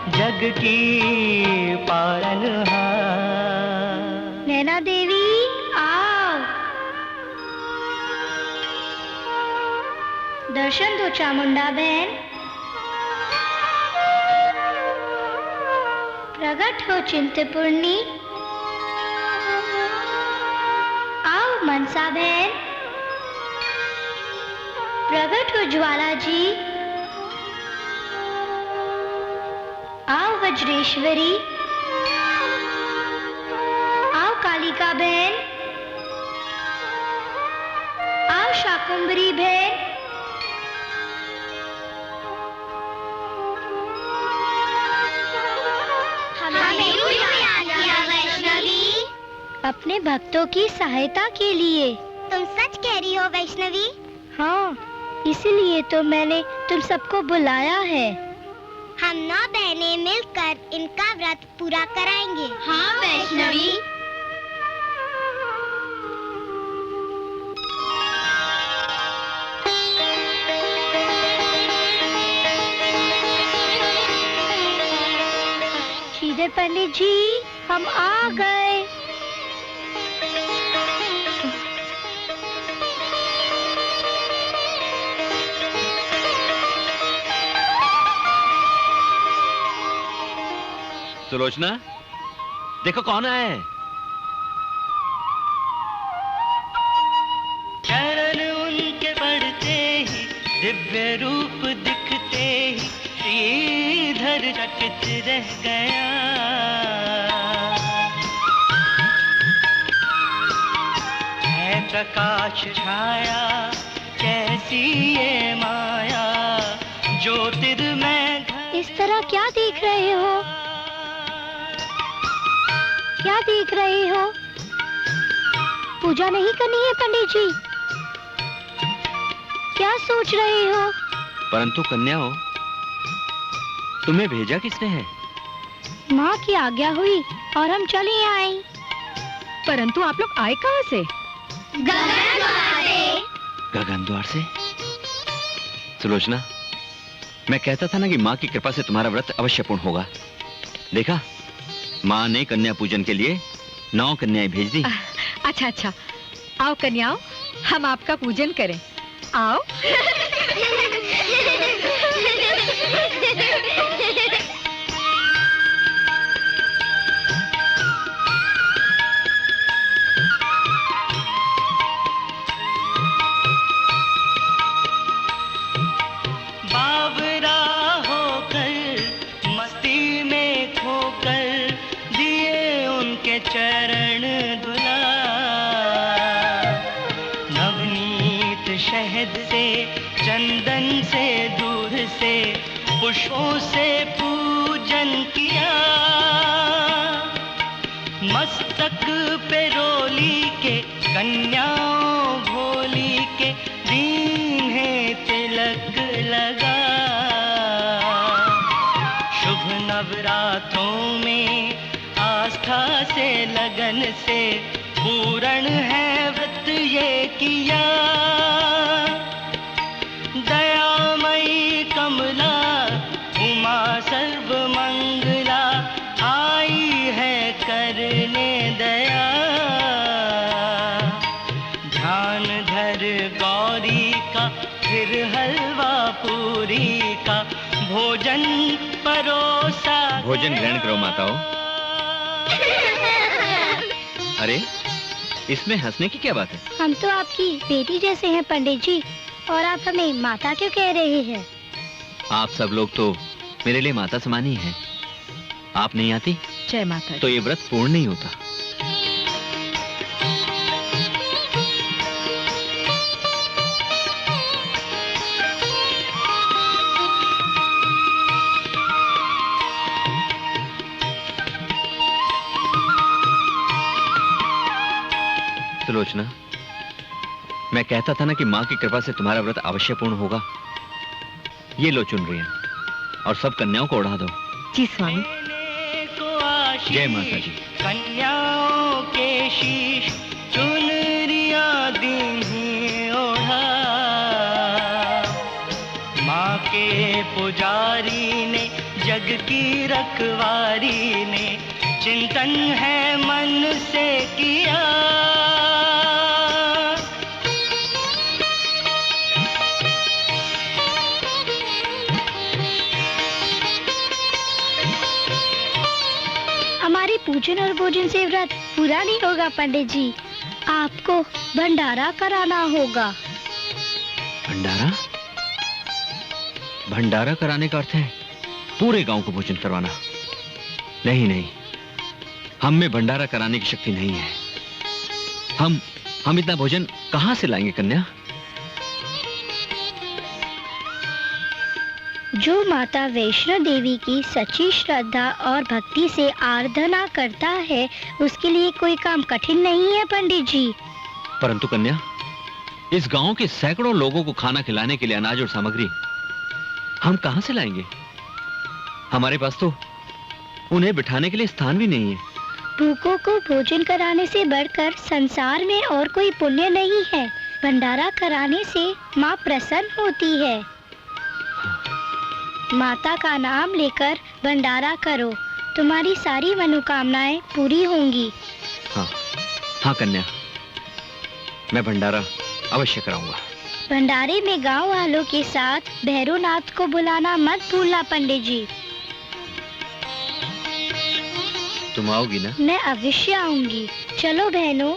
जग की पालनहार। नैना देवी आओ, दर्शन दो चामुंडा बहन। प्रकट हो चिंतपूर्णी, आओ मनसा बहन। प्रकट हो ज्वाला जी, आओ वज्रेश्वरी। आओ कालिका बहन, आओ शाकुंभरी बहन। हमें याद किया वैष्णवी, अपने भक्तों की सहायता के लिए। तुम सच कह रही हो वैष्णवी? हाँ, इसीलिए तो मैंने तुम सबको बुलाया है। हम 9 बहनें मिलकर इनका व्रत पूरा कराएंगे। हाँ वैष्णवी। श्रीधर पंडित जी, हम आ गए। सुलोचना, देखो कौन आया है। चरण उनके बढ़ते ही, दिव्य रूप दिखते ही, श्रीधर चकित रह गया। है प्रकाश छाया, कैसी ये माया, ज्योतिर्मय घर। इस तरह क्या देख रहे हो? क्या देख रहे हो? पूजा नहीं करनी है पंडित जी? क्या सोच रहे हो? परंतु कन्या हो, तुम्हें भेजा किसने है? माँ की आज्ञा हुई और हम चले आए। परंतु आप लोग आए कहाँ से? गगन द्वार से। सुलोचना, मैं कहता था ना कि माँ की कृपा से तुम्हारा व्रत अवश्य पूर्ण होगा। देखा, माँ ने कन्या पूजन के लिए 9 कन्याएं भेज दी। अच्छा अच्छा, आओ कन्याओं, हम आपका पूजन करें। आओ। बावरा होकर, मस्ती में खोकर, दिए उनके चरण धुला। नवनीत शहद से, चंदन से, दूध से, पुष्पों से पूजन किया। मस्तक पे रोली के, कन्याओं भोली के, दीन्हे तिलक लगा। शुभ नवरात्रों में आस्था से, लगन से, पूर्ण है व्रत ये किया। दयामयी कमला, उमा सर्वमंगला, आई है करने दया। ध्यान धर गौरी का, फिर हलवा पूरी का, भोजन परोसा। भोजन ग्रहण करो माताओं। अरे, इसमें हंसने की क्या बात है? हम तो आपकी बेटी जैसे हैं पंडित जी, और आप हमें माता क्यों कह रहे हैं? आप सब लोग तो मेरे लिए माता समान ही हैं। आप नहीं आती जय माता तो ये व्रत पूर्ण नहीं होता। सुलोचना, मैं कहता था ना कि माँ की कृपा से तुम्हारा व्रत अवश्य पूर्ण होगा। ये लो चुनरियां और सब कन्याओं को उड़ा दो। जी स्वामी। जय माता जी। कन्याओं के शीश चुनरियां दीन्हीं ओढ़ा। माँ के पुजारी ने जग की रखवारी ने चिंतन है मन से किया। हमारे पूजन और भोजन से व्रत पूरा नहीं होगा पंडित जी, आपको भंडारा कराना होगा। भंडारा? भंडारा कराने का अर्थ है पूरे गांव को भोजन करवाना। नहीं नहीं, हम में भंडारा कराने की शक्ति नहीं है। हम इतना भोजन कहां से लाएंगे कन्या? जो माता वैष्णो देवी की सच्ची श्रद्धा और भक्ति से आराधना करता है, उसके लिए कोई काम कठिन नहीं है पंडित जी। परंतु कन्या, इस गांव के सैकड़ों लोगों को खाना खिलाने के लिए अनाज और सामग्री हम कहां से लाएंगे? हमारे पास तो उन्हें बिठाने के लिए स्थान भी नहीं है। भूखों को भोजन कराने से बढ़कर संसार में और कोई पुण्य नहीं है। भंडारा कराने से माँ प्रसन्न होती है। माता का नाम लेकर भंडारा करो, तुम्हारी सारी मनोकामनाएं पूरी होंगी। हाँ कन्या, मैं भंडारा अवश्य कराऊंगा। भंडारे में गांव वालों के साथ भैरवनाथ को बुलाना मत भूलना पंडित जी। तुम आओगी ना? मैं अवश्य आऊंगी। चलो बहनों।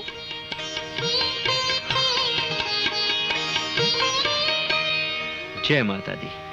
जय माता दी।